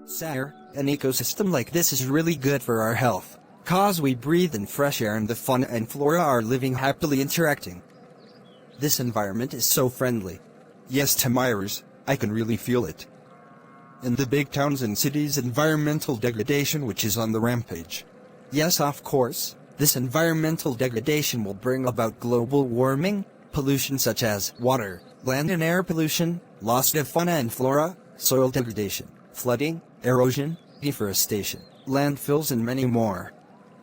Sire, an ecosystem like this is really good for our health, cause we breathe in fresh air and the fauna and flora are living happily interacting. This environment is so friendly. Yes, Tamiris, I can really feel it. In the big towns and cities, environmental degradation which is on the rampage. Yes, of course, this environmental degradation will bring about global warming, pollution such as water, land and air pollution, loss of fauna and flora, soil degradation, flooding, erosion, deforestation, landfills and many more.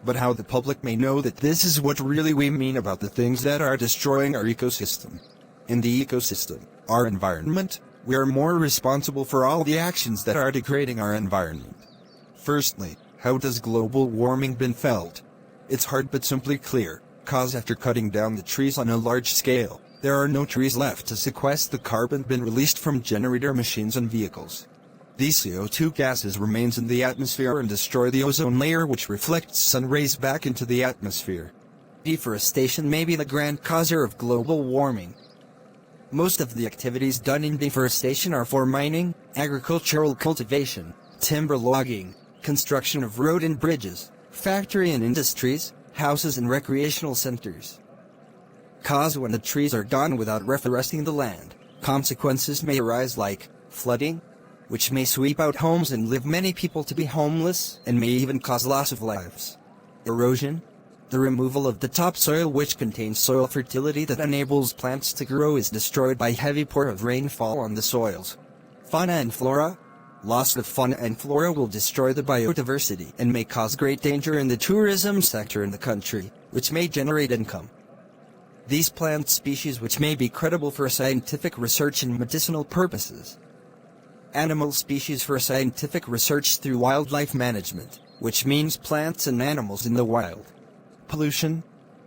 But how the public may know that this is what really we mean about the things that are destroying our ecosystem. In the ecosystem, our environment, we are more responsible for all the actions that are degrading our environment. Firstly, how does global warming been felt? It's hard but simply clear, cause after cutting down the trees on a large scale, there are no trees left to sequester the carbon been released from generator machines and vehicles. These CO2 gases remains in the atmosphere and destroy the ozone layer which reflects sun rays back into the atmosphere. Deforestation may be the grand causer of global warming. Most of the activities done in deforestation are for mining, agricultural cultivation, timber logging, construction of road and bridges, factory and industries, houses and recreational centers. Cause when the trees are gone without reforesting the land, consequences may arise like flooding, which may sweep out homes and leave many people to be homeless and may even cause loss of lives. Erosion, the removal of the topsoil which contains soil fertility that enables plants to grow is destroyed by heavy pour of rainfall on the soils. Fauna and flora, loss of fauna and flora will destroy the biodiversity and may cause great danger in the tourism sector in the country, which may generate income. These plant species which may be credible for scientific research and medicinal purposes. Animal species for scientific research through wildlife management, which means plants and animals in the wild. Pollution,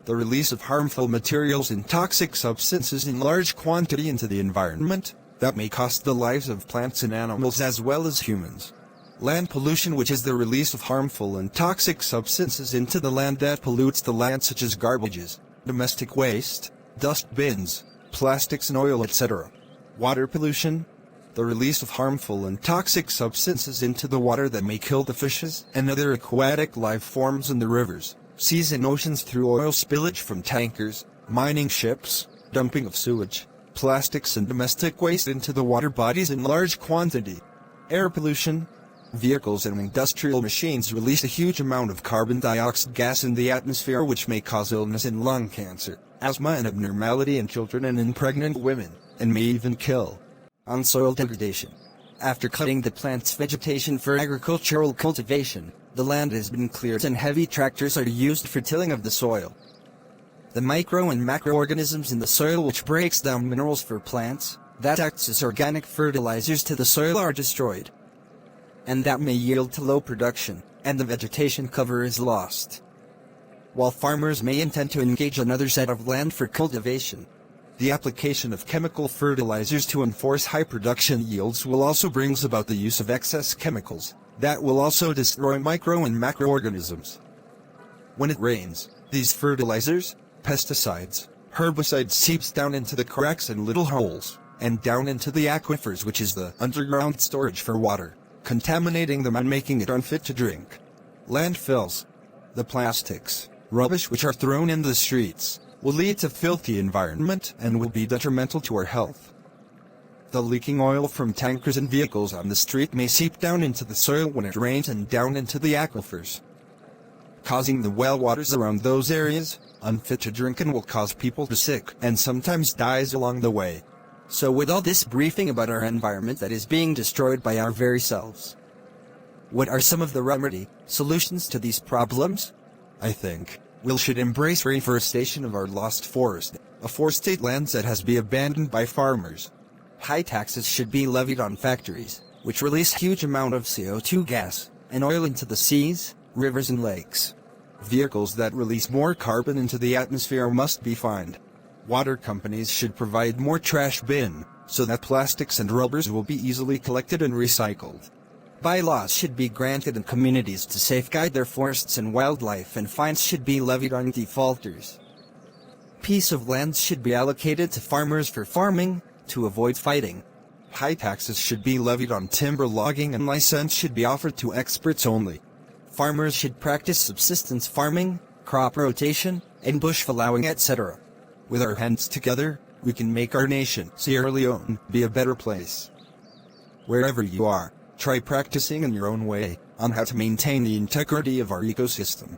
the release of harmful materials and toxic substances in large quantity into the environment, that may cost the lives of plants and animals as well as humans. Land pollution, which is the release of harmful and toxic substances into the land that pollutes the land such as garbages, domestic waste, dust bins, plastics and oil, etc. Water pollution, the release of harmful and toxic substances into the water that may kill the fishes and other aquatic life forms in the rivers, seas and oceans through oil spillage from tankers, mining ships, dumping of sewage, plastics and domestic waste into the water bodies in large quantity. Air pollution, vehicles and industrial machines release a huge amount of carbon dioxide gas in the atmosphere which may cause illness and lung cancer, asthma and abnormality in children and in pregnant women, and may even kill. On soil degradation. After cutting the plant's vegetation for agricultural cultivation, the land has been cleared and heavy tractors are used for tilling of the soil. The micro and macroorganisms in the soil which breaks down minerals for plants, that acts as organic fertilizers to the soil are destroyed. And that may yield to low production, and the vegetation cover is lost. While farmers may intend to engage another set of land for cultivation, the application of chemical fertilizers to enforce high production yields will also bring about the use of excess chemicals, that will also destroy micro and macroorganisms. When it rains, these fertilizers, pesticides, herbicides seeps down into the cracks and little holes, and down into the aquifers which is the underground storage for water, contaminating them and making it unfit to drink. Landfills, the plastics, rubbish which are thrown in the streets, will lead to filthy environment and will be detrimental to our health. The leaking oil from tankers and vehicles on the street may seep down into the soil when it rains and down into the aquifers, causing the well waters around those areas unfit to drink and will cause people to sick and sometimes dies along the way. So with all this briefing about our environment that is being destroyed by our very selves, what are some of the solutions to these problems? I think we should embrace reforestation of our lost forest, afforested lands that has been abandoned by farmers. High taxes should be levied on factories, which release huge amount of CO2 gas and oil into the seas, rivers and lakes. Vehicles that release more carbon into the atmosphere must be fined. Water companies should provide more trash bin, so that plastics and rubbers will be easily collected and recycled. Bylaws should be granted in communities to safeguard their forests and wildlife, and fines should be levied on defaulters. Piece of lands should be allocated to farmers for farming, to avoid fighting. High taxes should be levied on timber logging and license should be offered to experts only. Farmers should practice subsistence farming, crop rotation, and bush fallowing, etc. With our hands together, we can make our nation, Sierra Leone, be a better place. Wherever you are, try practicing in your own way on how to maintain the integrity of our ecosystem.